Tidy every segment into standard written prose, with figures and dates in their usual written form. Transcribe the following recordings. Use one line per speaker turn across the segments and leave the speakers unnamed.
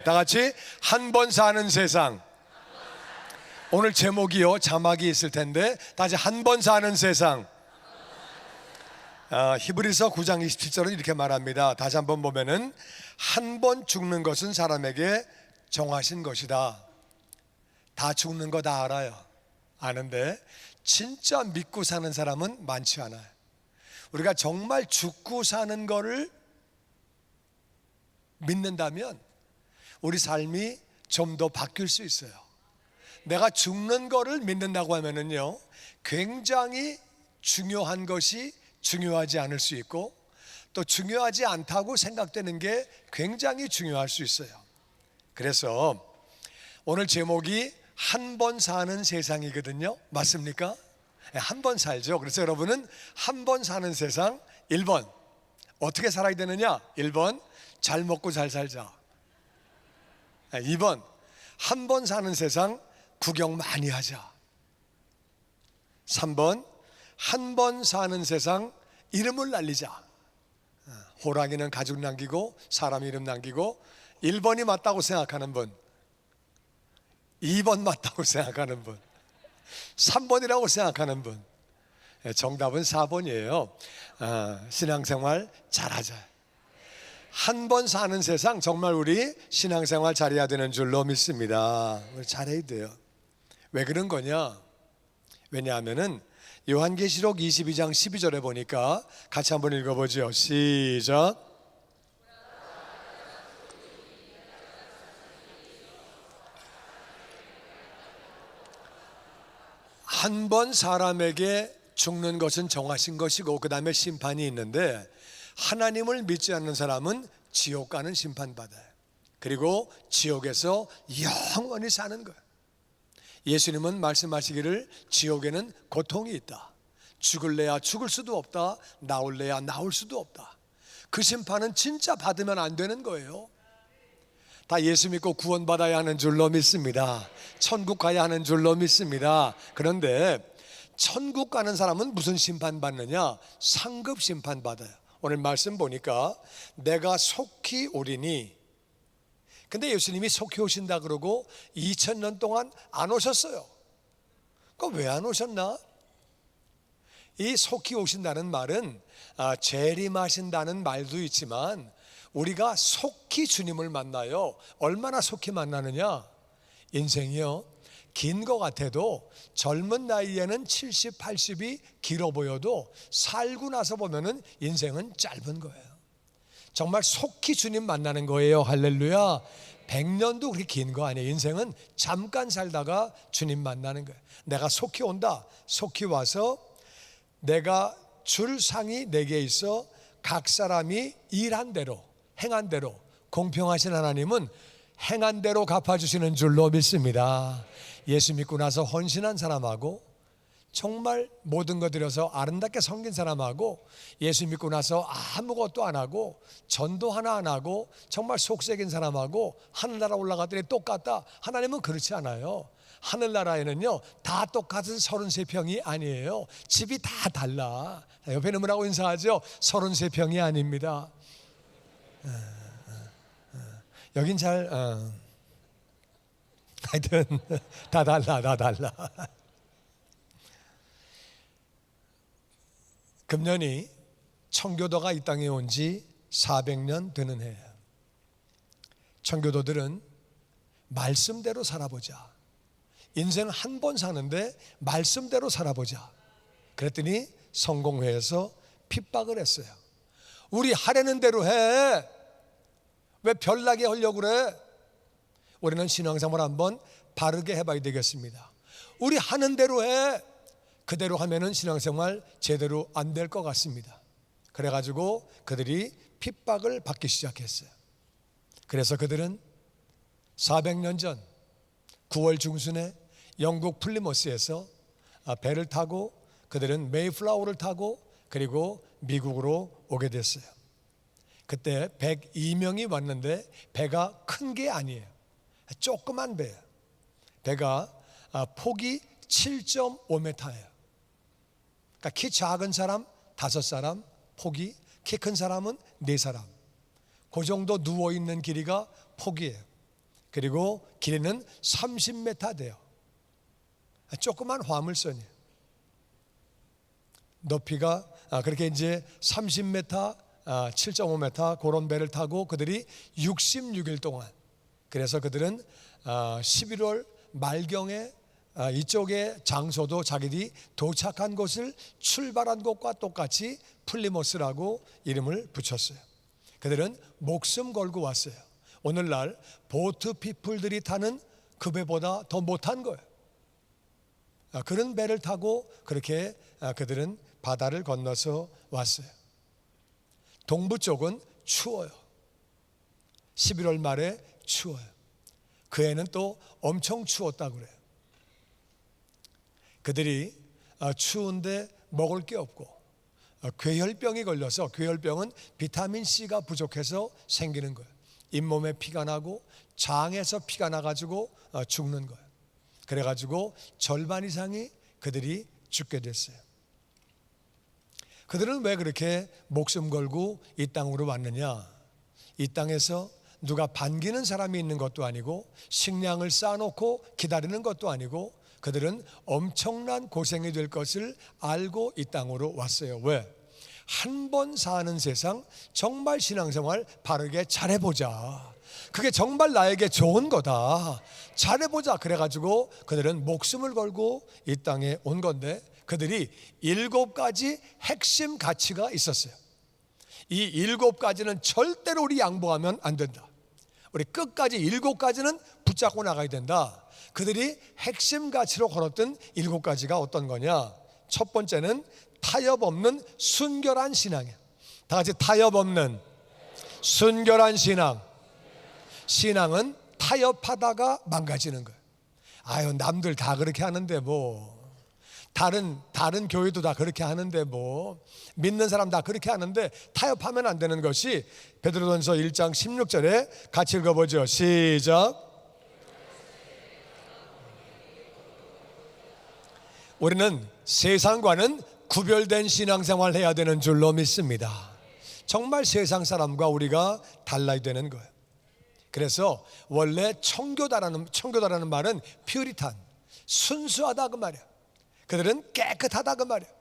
다 같이 한 번 사는 세상. 오늘 제목이요, 자막이 있을 텐데 다 같이 한 번 사는 세상. 히브리서 9장 27절은 이렇게 말합니다. 다시 한번 보면은 한 번 죽는 것은 사람에게 정하신 것이다. 다 죽는 거 다 알아요. 아는데 진짜 믿고 사는 사람은 많지 않아요. 우리가 정말 죽고 사는 거를 믿는다면 우리 삶이 좀 더 바뀔 수 있어요. 내가 죽는 거를 믿는다고 하면은요, 굉장히 중요한 것이 중요하지 않을 수 있고, 또 중요하지 않다고 생각되는 게 굉장히 중요할 수 있어요. 그래서 오늘 제목이 한 번 사는 세상이거든요. 맞습니까? 한 번 살죠. 그래서 여러분은 한 번 사는 세상 1번 어떻게 살아야 되느냐? 1번 잘 먹고 잘 살자. 2번 한 번 사는 세상 구경 많이 하자. 3번 한 번 사는 세상 이름을 날리자. 호랑이는 가죽 남기고 사람 이름 남기고. 1번이 맞다고 생각하는 분, 2번 맞다고 생각하는 분, 3번이라고 생각하는 분. 정답은 4번이에요. 신앙생활 잘하자. 한 번 사는 세상, 정말 우리 신앙생활 잘해야 되는 줄로 믿습니다. 잘해야 돼요. 왜 그런 거냐? 왜냐하면은 요한계시록 22장 12절에 보니까 같이 한번 읽어보죠. 시작. 한 번 사람에게 죽는 것은 정하신 것이고 그 다음에 심판이 있는데, 하나님을 믿지 않는 사람은 지옥 가는 심판받아요. 그리고 지옥에서 영원히 사는 거예요. 예수님은 말씀하시기를 지옥에는 고통이 있다. 죽을래야 죽을 수도 없다. 나올래야 나올 수도 없다. 그 심판은 진짜 받으면 안 되는 거예요. 다 예수 믿고 구원받아야 하는 줄로 믿습니다. 천국 가야 하는 줄로 믿습니다. 그런데 천국 가는 사람은 무슨 심판 받느냐? 상급 심판 받아요. 오늘 말씀 보니까 내가 속히 오리니, 근데 예수님이 속히 오신다 그러고 2000년 동안 안 오셨어요. 그럼 왜 안 오셨나? 이 속히 오신다는 말은 재림하신다는 말도 있지만 우리가 속히 주님을 만나요. 얼마나 속히 만나느냐? 인생이요, 긴 것 같아도 젊은 나이에는 70, 80이 길어 보여도 살고 나서 보면은 인생은 짧은 거예요. 정말 속히 주님 만나는 거예요. 할렐루야. 100년도 그렇게 긴 거 아니에요. 인생은 잠깐 살다가 주님 만나는 거예요. 내가 속히 온다. 속히 와서 내가 줄 상이 내게 있어 각 사람이 일한 대로, 행한 대로, 공평하신 하나님은 행한 대로 갚아주시는 줄로 믿습니다. 예수 믿고 나서 헌신한 사람하고, 정말 모든 거 들여서 아름답게 섬긴 사람하고, 예수 믿고 나서 아무것도 안 하고 전도 하나 안 하고 정말 속색인 사람하고 하늘나라 올라갔더니 똑같다. 하나님은 그렇지 않아요. 하늘나라에는요 다 똑같은 33평이 아니에요. 집이 다 달라. 옆에 있는 분하고 인사하죠. 33평이 아닙니다. 여긴 잘 하여튼 다 달라, 다 달라. 금년이 청교도가 이 땅에 온 지 400년 되는 해예요. 청교도들은 말씀대로 살아보자. 인생 한 번 사는데 말씀대로 살아보자. 그랬더니 성공회에서 핍박을 했어요. 우리 하려는 대로 해. 왜 별나게 하려고 그래? 우리는 신앙생활 한번 바르게 해봐야 되겠습니다. 우리 하는 대로 해. 그대로 하면은 신앙생활 제대로 안 될 것 같습니다. 그래가지고 그들이 핍박을 받기 시작했어요. 그래서 그들은 400년 전 9월 중순에 영국 플리머스에서 배를 타고, 그들은 메이플라워를 타고 그리고 미국으로 오게 됐어요. 그때 102명이 왔는데 배가 큰 게 아니에요. 조그만 배예요. 배가 폭이 7.5m예요. 그러니까 키 작은 사람 5사람, 폭이 키 큰 사람은 4사람. 그 정도 누워있는 길이가 폭이에요. 그리고 길이는 30m 돼요. 조그만 화물선이에요. 높이가 그렇게 이제 30m, 7.5m 그런 배를 타고 그들이 66일 동안, 그래서 그들은 11월 말경에 이쪽의 장소도 자기들이 도착한 곳을 출발한 곳과 똑같이 플리모스라고 이름을 붙였어요. 그들은 목숨 걸고 왔어요. 오늘날 보트 피플들이 타는 그 배보다 더 못한 거예요. 그런 배를 타고 그렇게 그들은 바다를 건너서 왔어요. 동부 쪽은 추워요. 11월 말에 추워요. 그 해는 또 엄청 추웠다고 그래요. 그들이 추운데 먹을 게 없고 괴혈병이 걸려서, 괴혈병은 비타민C가 부족해서 생기는 거예요. 잇몸에 피가 나고 장에서 피가 나가지고 죽는 거예요. 그래가지고 절반 이상이 그들이 죽게 됐어요. 그들은 왜 그렇게 목숨 걸고 이 땅으로 왔느냐? 이 땅에서 누가 반기는 사람이 있는 것도 아니고 식량을 쌓아놓고 기다리는 것도 아니고 그들은 엄청난 고생이 될 것을 알고 이 땅으로 왔어요. 왜? 한 번 사는 세상 정말 신앙생활 바르게 잘해보자. 그게 정말 나에게 좋은 거다. 잘해보자. 그래가지고 그들은 목숨을 걸고 이 땅에 온 건데, 그들이 7가지 핵심 가치가 있었어요. 이 7가지는 절대로 우리 양보하면 안 된다. 우리 끝까지 7가지는 붙잡고 나가야 된다. 그들이 핵심 가치로 걸었던 7가지가 어떤 거냐? 첫 번째는 타협 없는 순결한 신앙이에요. 다 같이 타협 없는 순결한 신앙. 신앙은 타협하다가 망가지는 거예요. 아유, 남들 다 그렇게 하는데 뭐, 다른 교회도 다 그렇게 하는데 뭐, 믿는 사람 다 그렇게 하는데, 타협하면 안 되는 것이 베드로전서 1장 16절에 같이 읽어보죠. 시작. 우리는 세상과는 구별된 신앙생활을 해야 되는 줄로 믿습니다. 정말 세상 사람과 우리가 달라야 되는 거예요. 그래서 원래 청교다라는 말은 퓨리탄, 순수하다 그 말이에요. 그들은 깨끗하다 그 말이에요.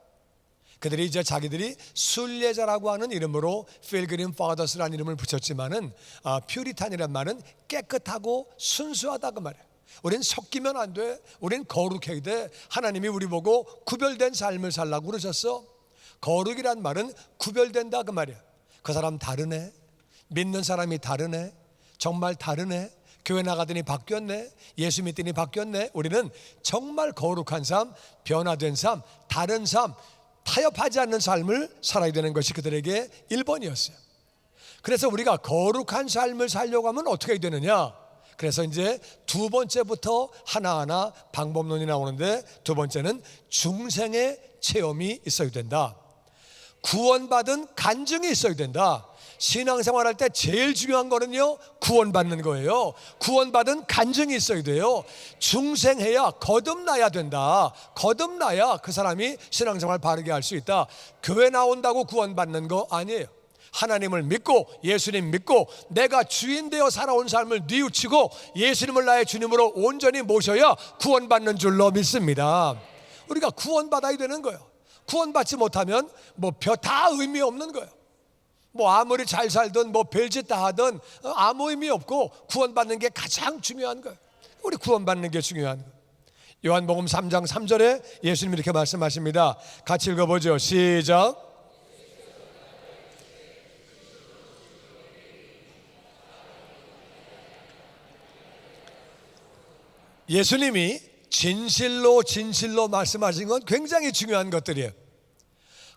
그들이 이제 자기들이 순례자라고 하는 이름으로 Pilgrim Fathers라는 이름을 붙였지만은 퓨리탄이란 말은 깨끗하고 순수하다 그 말이에요. 우린 섞이면 안 돼. 우린 거룩해야 돼. 하나님이 우리 보고 구별된 삶을 살라고 그러셨어. 거룩이란 말은 구별된다 그 말이야. 그 사람 다르네. 믿는 사람이 다르네. 정말 다르네. 교회 나가더니 바뀌었네. 예수 믿더니 바뀌었네. 우리는 정말 거룩한 삶, 변화된 삶, 다른 삶, 타협하지 않는 삶을 살아야 되는 것이 그들에게 1번이었어요. 그래서 우리가 거룩한 삶을 살려고 하면 어떻게 해야 되느냐? 그래서 이제 두 번째부터 하나하나 방법론이 나오는데, 두 번째는 중생의 체험이 있어야 된다. 구원받은 간증이 있어야 된다. 신앙생활 할 때 제일 중요한 거는요, 구원받는 거예요. 구원받은 간증이 있어야 돼요. 중생해야 거듭나야 된다. 거듭나야 그 사람이 신앙생활 바르게 할 수 있다. 교회 나온다고 구원받는 거 아니에요. 하나님을 믿고 예수님 믿고 내가 주인 되어 살아온 삶을 뉘우치고 예수님을 나의 주님으로 온전히 모셔야 구원받는 줄로 믿습니다. 우리가 구원받아야 되는 거예요. 구원받지 못하면 뭐 다 의미 없는 거예요. 뭐 아무리 잘 살든 뭐 별짓 다 하든 아무 의미 없고, 구원받는 게 가장 중요한 거예요. 우리 구원받는 게 중요한 거예요. 요한복음 3장 3절에 예수님이 이렇게 말씀하십니다. 같이 읽어보죠. 시작. 예수님이 진실로 말씀하신 건 굉장히 중요한 것들이에요.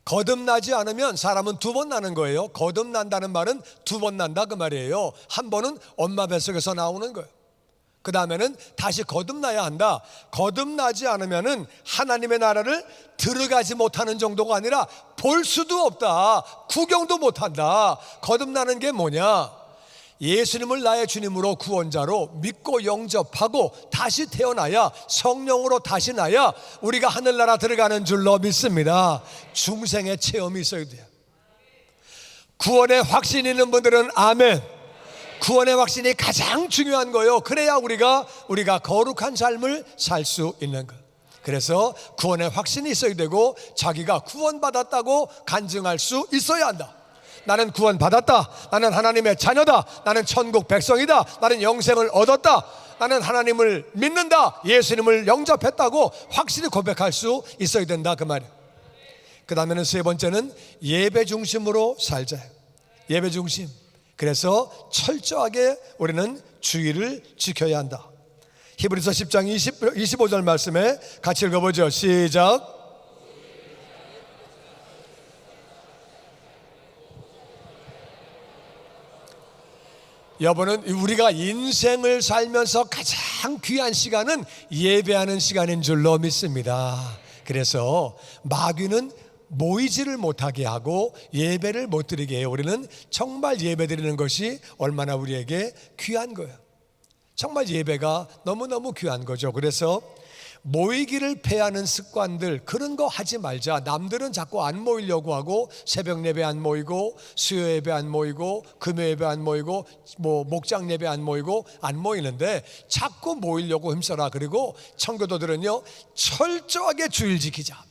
거듭나지 않으면 사람은 2번 나는 거예요. 거듭난다는 말은 2번 난다 그 말이에요. 한 번은 엄마 뱃속에서 나오는 거예요. 그 다음에는 다시 거듭나야 한다. 거듭나지 않으면은 하나님의 나라를 들어가지 못하는 정도가 아니라 볼 수도 없다. 구경도 못한다. 거듭나는 게 뭐냐? 예수님을 나의 주님으로 구원자로 믿고 영접하고 다시 태어나야, 성령으로 다시 나야 우리가 하늘나라 들어가는 줄로 믿습니다. 중생의 체험이 있어야 돼요. 구원의 확신 있는 분들은 아멘. 구원의 확신이 가장 중요한 거예요. 그래야 우리가 거룩한 삶을 살 수 있는 거. 그래서 구원의 확신이 있어야 되고 자기가 구원받았다고 간증할 수 있어야 한다. 나는 구원받았다. 나는 하나님의 자녀다. 나는 천국 백성이다. 나는 영생을 얻었다. 나는 하나님을 믿는다. 예수님을 영접했다고 확실히 고백할 수 있어야 된다, 그 말이에요. 그 다음에는 세 번째는 예배 중심으로 살자. 예배 중심. 그래서 철저하게 우리는 주의를 지켜야 한다. 히브리서 10장 25절 말씀에 같이 읽어보죠. 시작. 여러분은 우리가 인생을 살면서 가장 귀한 시간은 예배하는 시간인 줄로 믿습니다. 그래서 마귀는 모이지를 못하게 하고 예배를 못 드리게 해요. 우리는 정말 예배 드리는 것이 얼마나 우리에게 귀한 거예요. 정말 예배가 너무너무 귀한 거죠. 그래서 모이기를 패하는 습관들, 그런 거 하지 말자. 남들은 자꾸 안 모이려고 하고 새벽 예배 안 모이고 수요 예배 안 모이고 금요 예배 안 모이고 목장 예배 안 모이는데 자꾸 모이려고 힘써라. 그리고 청교도들은요, 철저하게 주일 지키자.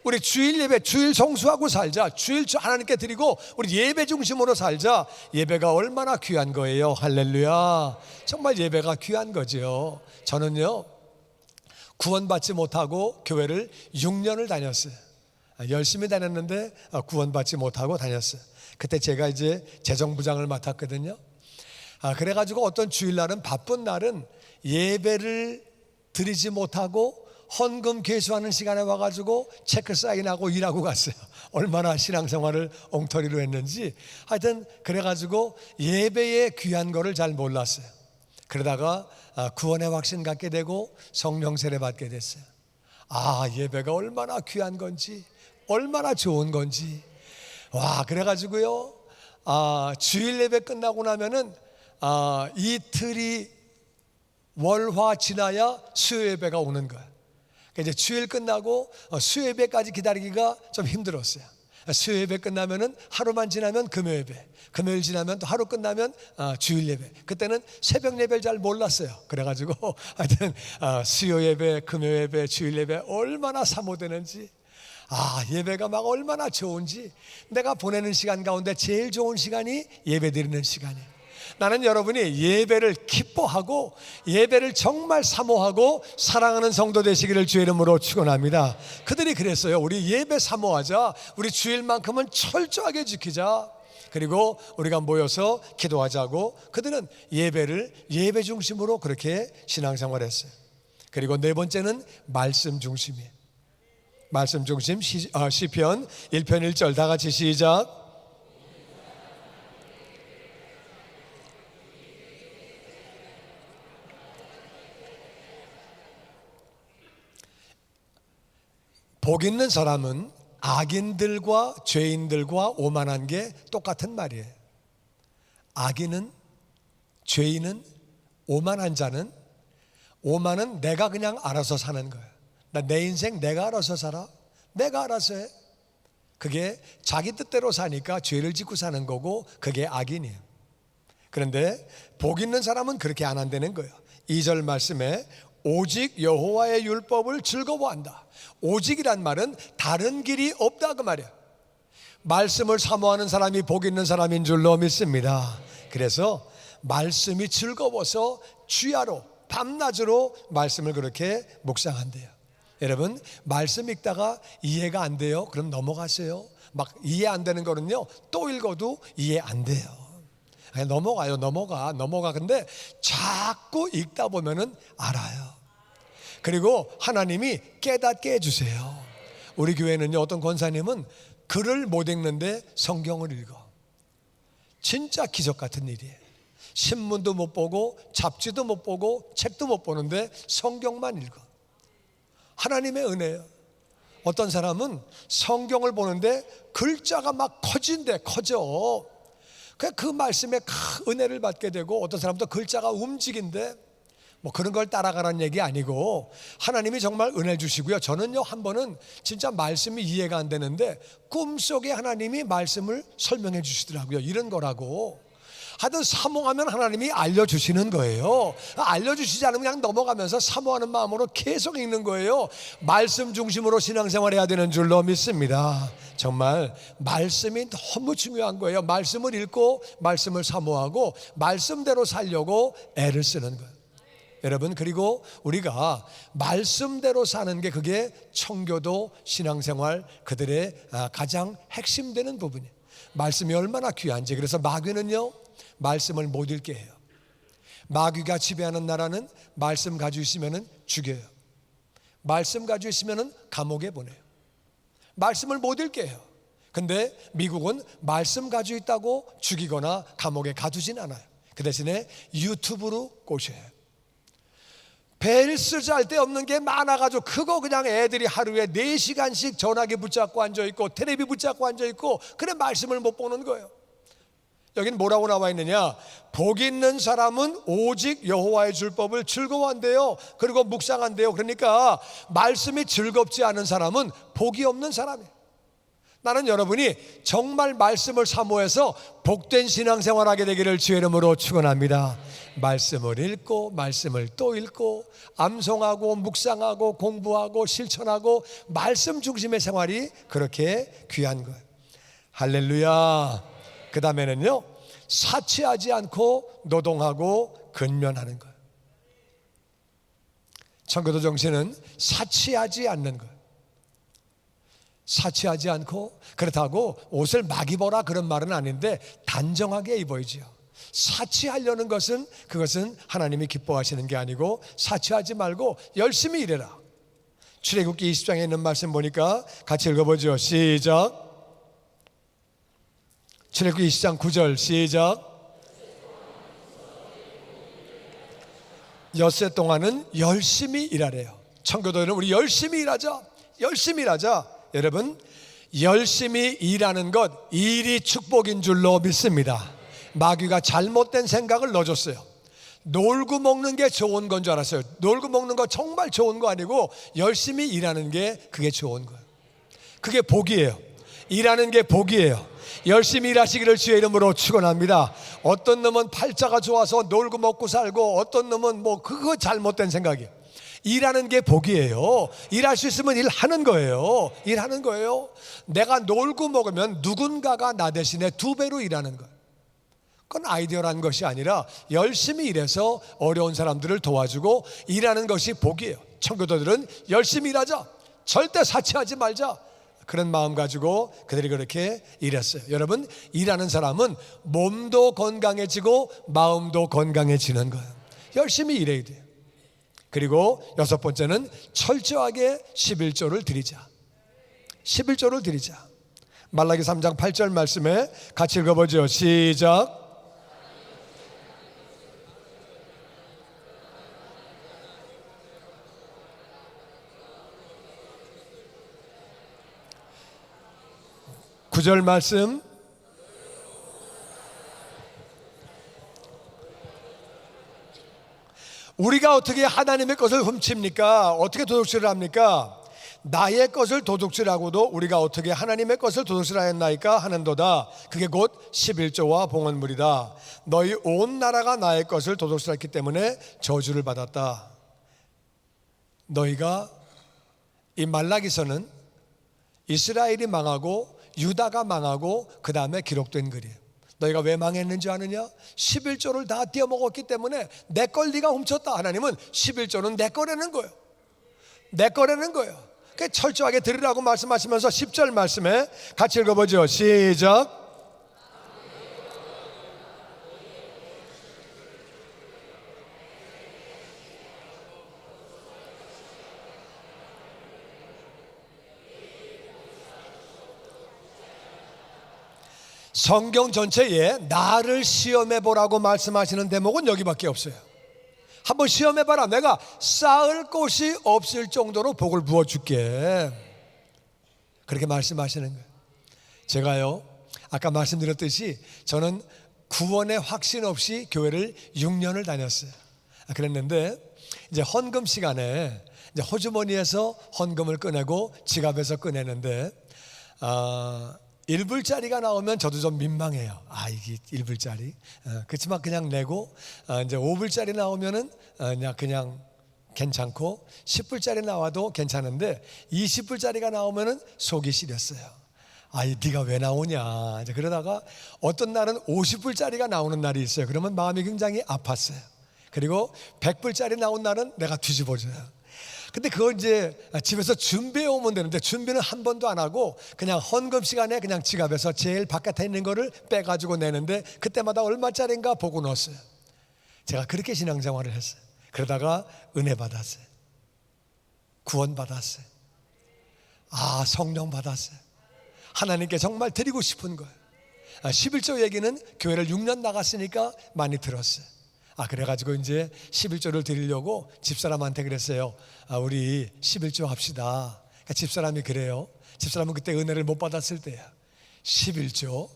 우리 주일 예배, 주일 성수하고 살자. 주일 하나님께 드리고 우리 예배 중심으로 살자. 예배가 얼마나 귀한 거예요. 할렐루야. 정말 예배가 귀한 거죠. 저는요, 구원받지 못하고 교회를 6년을 다녔어요. 열심히 다녔는데 구원받지 못하고 다녔어요. 그때 제가 이제 재정부장을 맡았거든요. 그래가지고 어떤 주일날은, 바쁜 날은 예배를 드리지 못하고 헌금 개수하는 시간에 와가지고 체크 사인하고 일하고 갔어요. 얼마나 신앙생활을 엉터리로 했는지. 하여튼 그래가지고 예배의 귀한 거를 잘 몰랐어요. 그러다가 구원의 확신 갖게 되고 성령 세례 받게 됐어요. 예배가 얼마나 귀한 건지, 얼마나 좋은 건지. 그래가지고요, 주일 예배 끝나고 나면은 이틀이 월화 지나야 수요 예배가 오는 거예요. 이제 주일 끝나고 수요 예배까지 기다리기가 좀 힘들었어요. 수요 예배 끝나면은 하루만 지나면 금요 예배, 금요일 지나면 또 하루 끝나면 주일 예배. 그때는 새벽 예배를 잘 몰랐어요. 그래가지고 하여튼 수요 예배, 금요 예배, 주일 예배 얼마나 사모되는지, 예배가 막 얼마나 좋은지. 내가 보내는 시간 가운데 제일 좋은 시간이 예배 드리는 시간이에요. 나는 여러분이 예배를 기뻐하고 예배를 정말 사모하고 사랑하는 성도 되시기를 주의 이름으로 축원합니다. 그들이 그랬어요. 우리 예배 사모하자. 우리 주일만큼은 철저하게 지키자. 그리고 우리가 모여서 기도하자고. 그들은 예배를 예배 중심으로 그렇게 신앙생활했어요. 그리고 네 번째는 말씀 중심이에요. 말씀 중심. 시편 1편 1절 다 같이 시작. 복 있는 사람은 악인들과 죄인들과 오만한 게 똑같은 말이에요. 악인은, 죄인은, 오만한 자는, 오만은 내가 그냥 알아서 사는 거예요. 내 인생 내가 알아서 살아. 내가 알아서 해. 그게 자기 뜻대로 사니까 죄를 짓고 사는 거고, 그게 악인이에요. 그런데 복 있는 사람은 그렇게 안 한다는 거예요. 2절 말씀에 오직 여호와의 율법을 즐거워한다. 오직이란 말은 다른 길이 없다, 그 말이에요. 말씀을 사모하는 사람이 복 있는 사람인 줄로 믿습니다. 그래서 말씀이 즐거워서 주야로 밤낮으로 말씀을 그렇게 묵상한대요. 여러분, 말씀 읽다가 이해가 안 돼요? 그럼 넘어가세요. 막 이해 안 되는 거는요, 또 읽어도 이해 안 돼요. 넘어가요. 넘어가. 근데 자꾸 읽다 보면은 알아요. 그리고 하나님이 깨닫게 해주세요. 우리 교회는요, 어떤 권사님은 글을 못 읽는데 성경을 읽어. 진짜 기적 같은 일이에요. 신문도 못 보고 잡지도 못 보고 책도 못 보는데 성경만 읽어. 하나님의 은혜예요. 어떤 사람은 성경을 보는데 글자가 막 커져. 그 말씀에 큰 은혜를 받게 되고, 어떤 사람도 글자가 움직인데 그런 걸 따라가라는 얘기 아니고 하나님이 정말 은혜 주시고요. 저는요, 한 번은 진짜 말씀이 이해가 안 되는데 꿈속에 하나님이 말씀을 설명해 주시더라고요. 이런 거라고. 하여튼 사모하면 하나님이 알려주시는 거예요. 알려주시지 않으면 그냥 넘어가면서 사모하는 마음으로 계속 읽는 거예요. 말씀 중심으로 신앙생활 해야 되는 줄로 믿습니다. 정말 말씀이 너무 중요한 거예요. 말씀을 읽고 말씀을 사모하고 말씀대로 살려고 애를 쓰는 거예요. 여러분, 그리고 우리가 말씀대로 사는 게 그게 청교도 신앙생활 그들의 가장 핵심되는 부분이에요. 말씀이 얼마나 귀한지. 그래서 마귀는요, 말씀을 못 읽게 해요. 마귀가 지배하는 나라는 말씀 가지고 있으면 죽여요. 말씀 가지고 있으면 감옥에 보내요. 말씀을 못 읽게 해요. 근데 미국은 말씀 가지고 있다고 죽이거나 감옥에 가두진 않아요. 그 대신에 유튜브로 꼬셔요. 벨스 잘 데 없는 게 많아가지고 그거 그냥 애들이 하루에 4시간씩 전화기 붙잡고 앉아있고 테레비 붙잡고 앉아있고 그래 말씀을 못 보는 거예요. 여긴 뭐라고 나와 있느냐? 복 있는 사람은 오직 여호와의 율법을 즐거워한대요. 그리고 묵상한대요. 그러니까 말씀이 즐겁지 않은 사람은 복이 없는 사람이에요. 나는 여러분이 정말 말씀을 사모해서 복된 신앙생활하게 되기를 주의 이름으로 축원합니다. 말씀을 읽고 말씀을 또 읽고 암송하고 묵상하고 공부하고 실천하고 말씀 중심의 생활이 그렇게 귀한 거예요. 할렐루야. 그 다음에는요, 사치하지 않고 노동하고 근면하는 거예요. 청교도 정신은 사치하지 않는 거예요. 사치하지 않고, 그렇다고 옷을 막 입어라 그런 말은 아닌데 단정하게 입어야지요. 사치하려는 것은 그것은 하나님이 기뻐하시는 게 아니고 사치하지 말고 열심히 일해라. 출애굽기 20장에 있는 말씀 보니까 같이 읽어보죠. 시작. 출애굽기 20장 9절 시작. 엿새 동안은 열심히 일하래요. 청교도는 우리 열심히 일하자. 열심히 일하자. 여러분, 열심히 일하는 것, 일이 축복인 줄로 믿습니다. 마귀가 잘못된 생각을 넣어줬어요. 놀고 먹는 게 좋은 건 줄 알았어요. 놀고 먹는 거 정말 좋은 거 아니고 열심히 일하는 게 그게 좋은 거예요. 그게 복이에요. 일하는 게 복이에요. 열심히 일하시기를 주의 이름으로 축원합니다. 어떤 놈은 팔자가 좋아서 놀고 먹고 살고 어떤 놈은 뭐 그거 잘못된 생각이에요. 일하는 게 복이에요. 일할 수 있으면 일하는 거예요. 일하는 거예요. 내가 놀고 먹으면 누군가가 나 대신에 2배로 일하는 거예요. 그건 아이디어라는 것이 아니라 열심히 일해서 어려운 사람들을 도와주고 일하는 것이 복이에요. 청교도들은 열심히 일하자. 절대 사치하지 말자. 그런 마음 가지고 그들이 그렇게 일했어요. 여러분, 일하는 사람은 몸도 건강해지고 마음도 건강해지는 거예요. 열심히 일해야 돼요. 그리고 6번째는 철저하게 11조를 드리자. 11조를 드리자. 말라기 3장 8절 말씀에 같이 읽어보죠. 시작. 구절 말씀. 우리가 어떻게 하나님의 것을 훔칩니까? 어떻게 도둑질을 합니까? 나의 것을 도둑질하고도 우리가 어떻게 하나님의 것을 도둑질하였나이까 하는도다. 그게 곧 11조와 봉헌물이다. 너희 온 나라가 나의 것을 도둑질했기 때문에 저주를 받았다. 너희가 이 말라기서는 이스라엘이 망하고 유다가 망하고 그 다음에 기록된 글이에요. 너희가 왜 망했는지 아느냐? 11조를 다 떼어먹었기 때문에 내 걸 네가 훔쳤다. 하나님은 11조는 내 거라는 거예요. 내 거라는 거예요. 그러니까 철저하게 들으라고 말씀하시면서 10절 말씀에 같이 읽어보죠. 시작. 성경 전체에 나를 시험해보라고 말씀하시는 대목은 여기밖에 없어요. 한번 시험해봐라. 내가 쌓을 곳이 없을 정도로 복을 부어줄게. 그렇게 말씀하시는 거예요. 제가요, 아까 말씀드렸듯이 저는 구원의 확신 없이 교회를 6년을 다녔어요. 그랬는데 이제 헌금 시간에 이제 호주머니에서 헌금을 꺼내고 지갑에서 꺼내는데 1불짜리가 나오면 저도 좀 민망해요. 이게 1불짜리. 그렇지만 그냥 내고, 이제 5불짜리 나오면은 그냥 괜찮고, 10불짜리 나와도 괜찮은데 20불짜리가 나오면은 속이 시렸어요. 네가 왜 나오냐. 이제 그러다가 어떤 날은 50불짜리가 나오는 날이 있어요. 그러면 마음이 굉장히 아팠어요. 그리고 100불짜리 나온 날은 내가 뒤집어져요. 근데 그걸 이제 집에서 준비해 오면 되는데 준비는 한 번도 안 하고 그냥 헌금 시간에 그냥 지갑에서 제일 바깥에 있는 거를 빼가지고 내는데 그때마다 얼마짜리인가 보고 넣었어요. 제가 그렇게 신앙생활을 했어요. 그러다가 은혜 받았어요. 구원 받았어요. 성령 받았어요. 하나님께 정말 드리고 싶은 거예요. 11조 얘기는 교회를 6년 나갔으니까 많이 들었어요. 그래가지고 이제 11조를 드리려고 집사람한테 그랬어요. 우리 11조 합시다. 그러니까 집사람이 그래요. 집사람은 그때 은혜를 못 받았을 때야. 11조?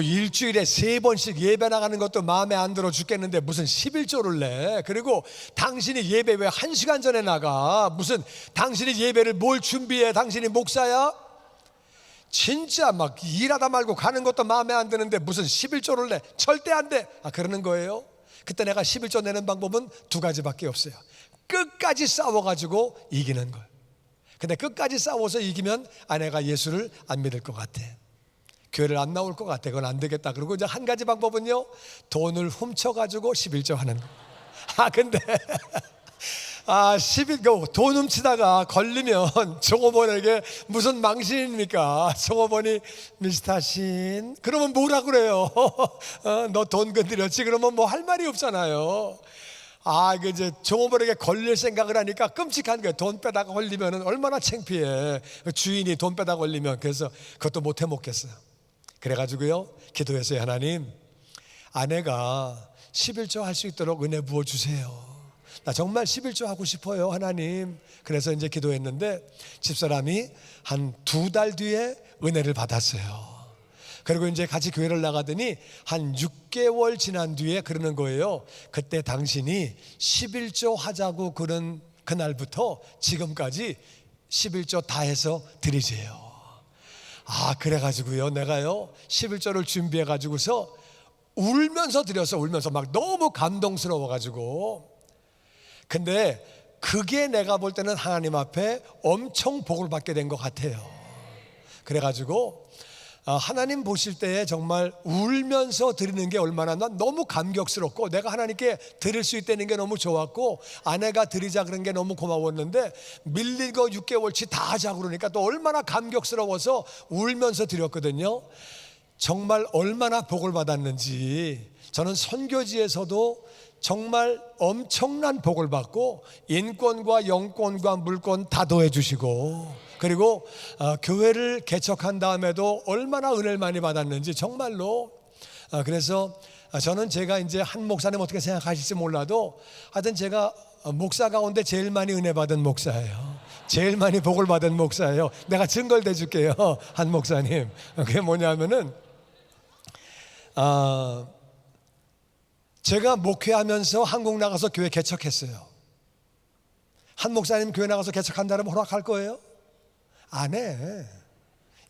일주일에 3번씩 예배 나가는 것도 마음에 안 들어 죽겠는데 무슨 11조를 내? 그리고 당신이 예배 왜 1시간 전에 나가? 무슨 당신이 예배를 뭘 준비해? 당신이 목사야? 진짜 막 일하다 말고 가는 것도 마음에 안 드는데 무슨 11조를 내? 절대 안 돼. 그러는 거예요. 그때 내가 11조 내는 방법은 2가지밖에 없어요. 끝까지 싸워가지고 이기는 걸. 근데 끝까지 싸워서 이기면 아내가 예수를 안 믿을 것 같아. 교회를 안 나올 것 같아. 그건 안 되겠다. 그리고 이제 한 가지 방법은요, 돈을 훔쳐가지고 11조 하는 거. 근데 돈 훔치다가 걸리면 종업원에게 무슨 망신입니까? 종업원이 미스터 신 그러면 뭐라 그래요? 너 돈 건드렸지? 그러면 뭐 할 말이 없잖아요. 이게 이제 종업원에게 걸릴 생각을 하니까 끔찍한 거예요. 돈 빼다가 걸리면 얼마나 창피해. 주인이 돈 빼다가 걸리면. 그래서 그것도 못 해먹겠어요. 그래가지고요, 기도했어요. 하나님, 아내가 11조 할 수 있도록 은혜 부어주세요. 나 정말 11조 하고 싶어요, 하나님. 그래서 이제 기도했는데 집사람이 한 2달 뒤에 은혜를 받았어요. 그리고 이제 같이 교회를 나가더니 한 6개월 지난 뒤에 그러는 거예요. 그때 당신이 11조 하자고 그런 그날부터 지금까지 11조 다 해서 드리세요. 그래가지고요, 내가요 11조를 준비해가지고서 울면서 드렸어. 울면서 막 너무 감동스러워가지고. 근데 그게 내가 볼 때는 하나님 앞에 엄청 복을 받게 된 것 같아요. 그래가지고 하나님 보실 때에 정말 울면서 드리는 게 얼마나 난 너무 감격스럽고, 내가 하나님께 드릴 수 있다는 게 너무 좋았고, 아내가 드리자 그런 게 너무 고마웠는데 밀린 거 6개월치 다 하자 그러니까 또 얼마나 감격스러워서 울면서 드렸거든요. 정말 얼마나 복을 받았는지. 저는 선교지에서도 정말 엄청난 복을 받고 인권과 영권과 물권 다 더해 주시고, 그리고 교회를 개척한 다음에도 얼마나 은혜를 많이 받았는지 정말로. 그래서 저는 제가 이제 한 목사님 어떻게 생각하실지 몰라도 하여튼 제가 목사 가운데 제일 많이 은혜 받은 목사예요. 제일 많이 복을 받은 목사예요. 내가 증거를 대줄게요, 한 목사님. 그게 뭐냐면은 제가 목회하면서 한국 나가서 교회 개척했어요. 한 목사님 교회 나가서 개척한다면 허락할 거예요? 안 해.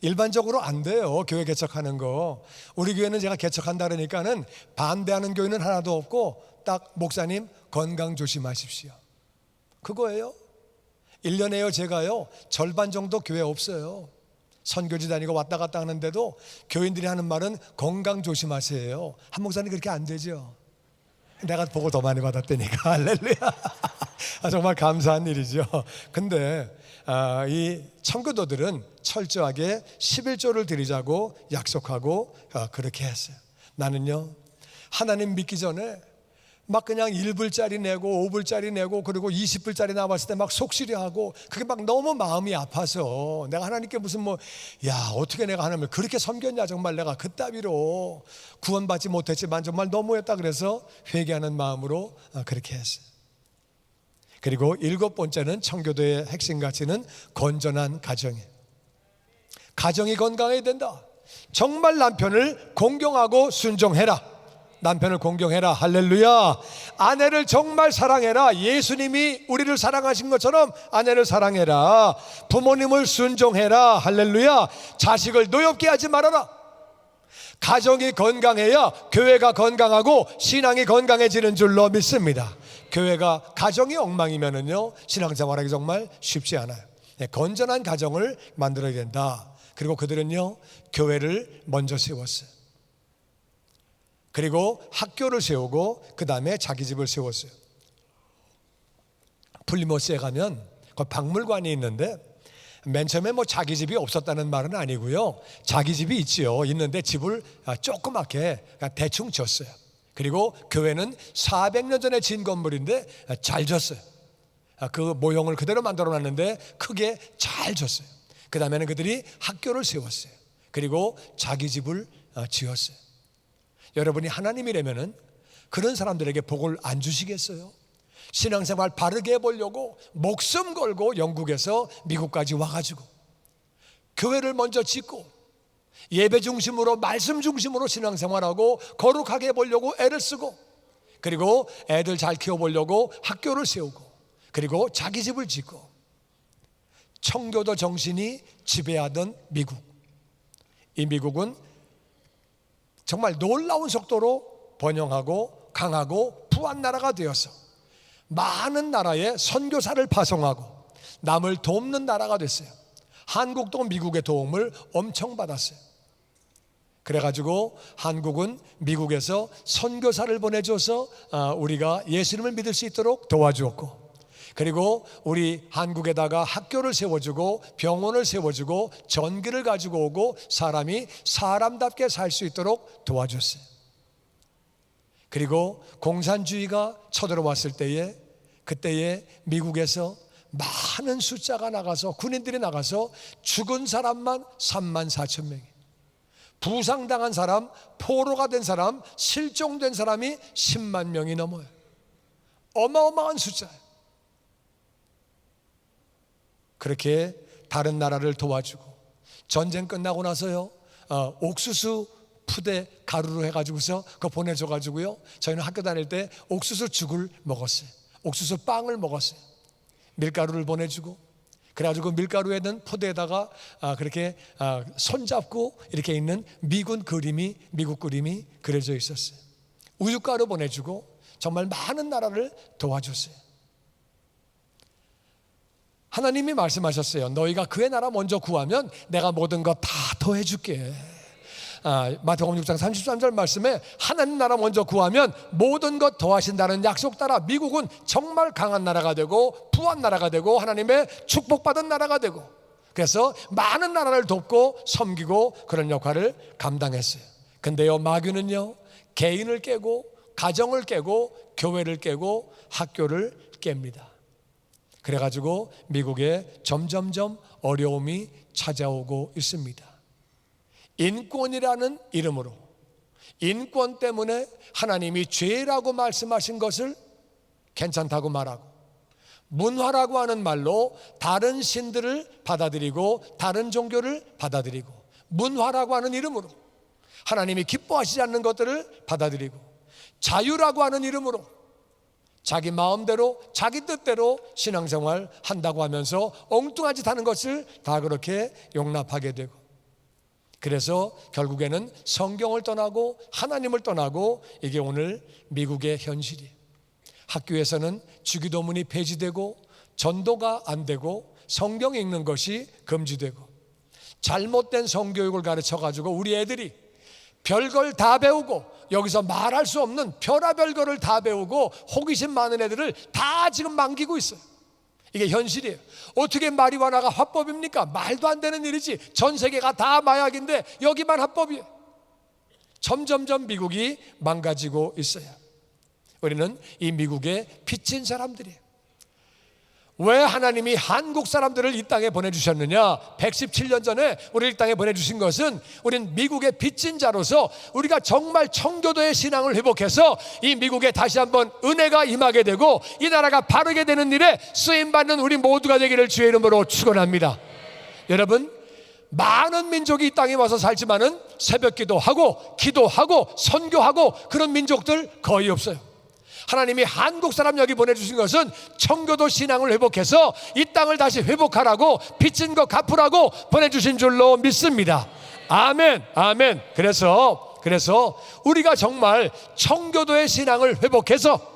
일반적으로 안 돼요, 교회 개척하는 거. 우리 교회는 제가 개척한다 그러니까는 반대하는 교회는 하나도 없고 딱 목사님 건강 조심하십시오, 그거예요. 1년에요 제가요 절반 정도 교회 없어요. 선교지 다니고 왔다 갔다 하는데도 교인들이 하는 말은 건강 조심하세요. 한 목사님 그렇게 안 되죠. 내가 복을 더 많이 받았다니까. 할렐루야. 정말 감사한 일이죠. 근데 이 청교도들은 철저하게 11조를 드리자고 약속하고 그렇게 했어요. 나는요 하나님 믿기 전에 막 그냥 1불짜리 내고 5불짜리 내고 그리고 20불짜리 나왔을 때 막 속시려하고 그게 막 너무 마음이 아파서 내가 하나님께 무슨 어떻게 내가 하나님을 그렇게 섬겼냐, 정말 내가 그따위로 구원받지 못했지만 정말 너무했다. 그래서 회개하는 마음으로 그렇게 했어요. 그리고 7번째는 청교도의 핵심 가치는 건전한 가정이에요. 가정이 건강해야 된다. 정말 남편을 공경하고 순종해라. 남편을 공경해라. 할렐루야. 아내를 정말 사랑해라. 예수님이 우리를 사랑하신 것처럼 아내를 사랑해라. 부모님을 순종해라. 할렐루야. 자식을 노엽게 하지 말아라. 가정이 건강해야 교회가 건강하고 신앙이 건강해지는 줄로 믿습니다. 교회가 가정이 엉망이면은요, 신앙생활하기 정말 쉽지 않아요. 건전한 가정을 만들어야 된다. 그리고 그들은요, 교회를 먼저 세웠어요. 그리고 학교를 세우고 그 다음에 자기 집을 세웠어요. 플리모스에 가면 그 박물관이 있는데 맨 처음에 뭐 자기 집이 없었다는 말은 아니고요, 자기 집이 있지요. 있는데 집을 조그맣게 대충 졌어요. 그리고 교회는 400년 전에 진 건물인데 잘 졌어요. 그 모형을 그대로 만들어 놨는데 크게 잘 졌어요. 그 다음에는 그들이 학교를 세웠어요. 그리고 자기 집을 지었어요. 여러분이 하나님이라면은 그런 사람들에게 복을 안 주시겠어요? 신앙생활 바르게 해보려고 목숨 걸고 영국에서 미국까지 와가지고 교회를 먼저 짓고 예배 중심으로, 말씀 중심으로 신앙생활하고 거룩하게 해보려고 애를 쓰고, 그리고 애들 잘 키워보려고 학교를 세우고, 그리고 자기 집을 짓고, 청교도 정신이 지배하던 미국, 이 미국은 정말 놀라운 속도로 번영하고 강하고 부한 나라가 되어서 많은 나라에 선교사를 파송하고 남을 돕는 나라가 됐어요. 한국도 미국의 도움을 엄청 받았어요. 그래가지고 한국은 미국에서 선교사를 보내줘서 우리가 예수님을 믿을 수 있도록 도와주었고, 그리고 우리 한국에다가 학교를 세워주고 병원을 세워주고 전기를 가지고 오고 사람이 사람답게 살 수 있도록 도와줬어요. 그리고 공산주의가 쳐들어왔을 때에, 그때에 미국에서 많은 숫자가 나가서, 군인들이 나가서 죽은 사람만 3만 4천 명이, 부상당한 사람, 포로가 된 사람, 실종된 사람이 10만 명이 넘어요. 어마어마한 숫자예요. 그렇게 다른 나라를 도와주고, 전쟁 끝나고 나서요, 옥수수 푸대 가루로 해가지고서 그거 보내줘가지고요, 저희는 학교 다닐 때 옥수수 죽을 먹었어요. 옥수수 빵을 먹었어요. 밀가루를 보내주고, 그래가지고 밀가루에는 포대에다가 그렇게 손잡고 이렇게 있는 미국 그림이 그려져 있었어요. 우유가루 보내주고 정말 많은 나라를 도와줬어요. 하나님이 말씀하셨어요. 너희가 그의 나라 먼저 구하면 내가 모든 것 다 더해줄게. 마태복음 6장 33절 말씀에 하나님 나라 먼저 구하면 모든 것 더하신다는 약속 따라 미국은 정말 강한 나라가 되고 부한 나라가 되고 하나님의 축복받은 나라가 되고, 그래서 많은 나라를 돕고 섬기고 그런 역할을 감당했어요. 근데요, 마귀는요, 개인을 깨고 가정을 깨고 교회를 깨고 학교를 깹니다. 그래가지고 미국에 점점점 어려움이 찾아오고 있습니다. 인권이라는 이름으로, 인권 때문에 하나님이 죄라고 말씀하신 것을 괜찮다고 말하고, 문화라고 하는 말로 다른 신들을 받아들이고 다른 종교를 받아들이고, 문화라고 하는 이름으로 하나님이 기뻐하시지 않는 것들을 받아들이고, 자유라고 하는 이름으로 자기 마음대로 자기 뜻대로 신앙생활 한다고 하면서 엉뚱한 짓 하는 것을 다 그렇게 용납하게 되고, 그래서 결국에는 성경을 떠나고 하나님을 떠나고, 이게 오늘 미국의 현실이에요. 학교에서는 주기도문이 폐지되고 전도가 안 되고 성경 읽는 것이 금지되고, 잘못된 성교육을 가르쳐가지고 우리 애들이 별걸 다 배우고, 여기서 말할 수 없는 별의별 거를 다 배우고 호기심 많은 애들을 다 지금 만기고 있어요. 이게 현실이에요. 어떻게 마리화나가 합법입니까? 말도 안 되는 일이지. 전 세계가 다 마약인데 여기만 합법이에요. 점점점 미국이 망가지고 있어요. 우리는 이 미국에 빚진 사람들이에요. 왜 하나님이 한국 사람들을 이 땅에 보내주셨느냐? 117년 전에 우리를 이 땅에 보내주신 것은 우린 미국의 빚진 자로서 우리가 정말 청교도의 신앙을 회복해서 이 미국에 다시 한번 은혜가 임하게 되고 이 나라가 바르게 되는 일에 쓰임받는 우리 모두가 되기를 주의 이름으로 축원합니다. 여러분, 많은 민족이 이 땅에 와서 살지만은 새벽 기도하고 선교하고 그런 민족들 거의 없어요. 하나님이 한국 사람 여기 보내주신 것은 청교도 신앙을 회복해서 이 땅을 다시 회복하라고, 빚진 거 갚으라고 보내주신 줄로 믿습니다. 아멘, 아멘. 그래서 우리가 정말 청교도의 신앙을 회복해서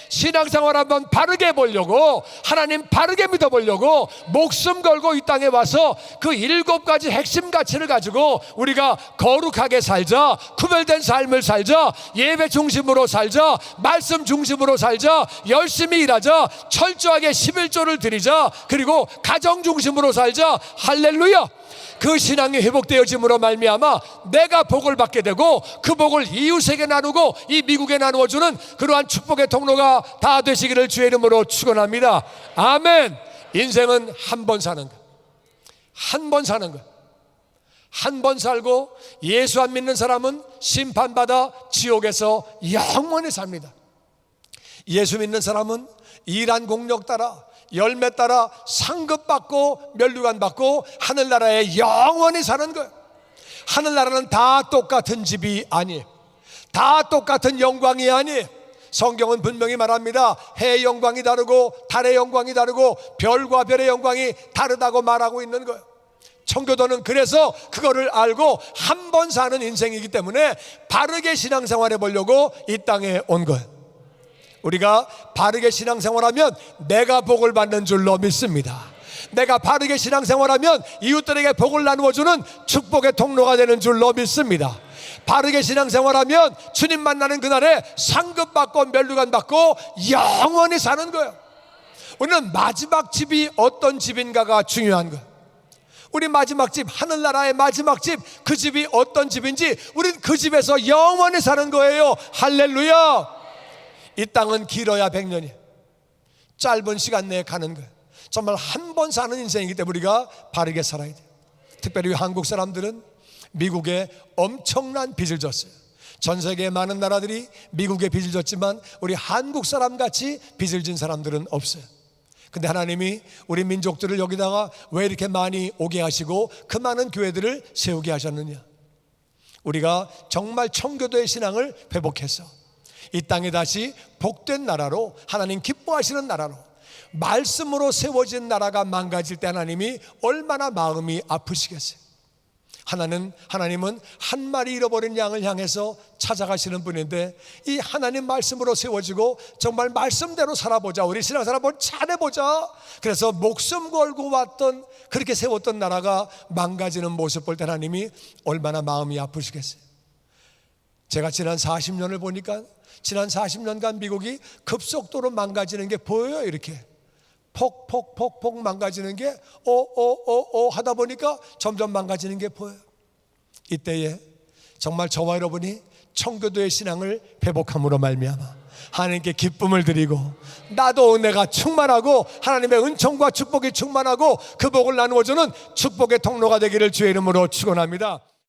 신앙생활 한번 바르게 해보려고, 하나님 바르게 믿어보려고 목숨 걸고 이 땅에 와서 그 7가지 핵심 가치를 가지고 우리가 거룩하게 살자, 구별된 삶을 살자, 예배 중심으로 살자, 말씀 중심으로 살자, 열심히 일하자, 철저하게 11조를 드리자, 그리고 가정 중심으로 살자. 할렐루야. 그 신앙이 회복되어짐으로 말미암아 내가 복을 받게 되고 그 복을 이웃에게 나누고 이 미국에 나누어주는 그러한 축복의 통로가 다 되시기를 주의 이름으로 축원합니다. 아멘. 인생은 한 번 사는 것, 한 번 사는 것. 한 번 살고 예수 안 믿는 사람은 심판받아 지옥에서 영원히 삽니다. 예수 믿는 사람은 일한 공력 따라, 열매 따라 상급받고 면류관 받고 하늘나라에 영원히 사는 거예요. 하늘나라는 다 똑같은 집이 아니에요. 다 똑같은 영광이 아니에요. 성경은 분명히 말합니다. 해의 영광이 다르고 달의 영광이 다르고 별과 별의 영광이 다르다고 말하고 있는 거예요. 청교도는 그래서 그거를 알고 한 번 사는 인생이기 때문에 바르게 신앙생활 해보려고 이 땅에 온 거예요. 우리가 바르게 신앙생활하면 내가 복을 받는 줄로 믿습니다. 내가 바르게 신앙생활하면 이웃들에게 복을 나누어주는 축복의 통로가 되는 줄로 믿습니다. 바르게 신앙생활하면 주님 만나는 그날에 상급받고 면류관 받고 영원히 사는 거예요. 우리는 마지막 집이 어떤 집인가가 중요한 거예요. 우리 마지막 집, 하늘나라의 마지막 집, 그 집이 어떤 집인지 우린 그 집에서 영원히 사는 거예요. 할렐루야. 이 땅은 길어야 100년이, 짧은 시간 내에 가는 거예요. 정말 한 번 사는 인생이기 때문에 우리가 바르게 살아야 돼요. 특별히 한국 사람들은 미국에 엄청난 빚을 졌어요. 전 세계의 많은 나라들이 미국에 빚을 졌지만 우리 한국 사람같이 빚을 진 사람들은 없어요. 근데 하나님이 우리 민족들을 여기다가 왜 이렇게 많이 오게 하시고 그 많은 교회들을 세우게 하셨느냐? 우리가 정말 청교도의 신앙을 회복해서 이 땅에 다시 복된 나라로, 하나님 기뻐하시는 나라로, 말씀으로 세워진 나라가 망가질 때 하나님이 얼마나 마음이 아프시겠어요. 하나님은 한 마리 잃어버린 양을 향해서 찾아가시는 분인데, 이 하나님 말씀으로 세워지고 정말 말씀대로 살아보자, 우리 신앙생활 한번 잘해보자, 그래서 목숨 걸고 왔던, 그렇게 세웠던 나라가 망가지는 모습 볼 때 하나님이 얼마나 마음이 아프시겠어요. 제가 지난 40년을 보니까 지난 40년간 미국이 급속도로 망가지는 게 보여요. 이렇게 폭 망가지는 게 하다 보니까 점점 망가지는 게 보여요. 이때에 정말 저와 여러분이 청교도의 신앙을 회복함으로 말미암아 하나님께 기쁨을 드리고, 나도 내가 충만하고 하나님의 은총과 축복이 충만하고 그 복을 나누어주는 축복의 통로가 되기를 주의 이름으로 축원합니다.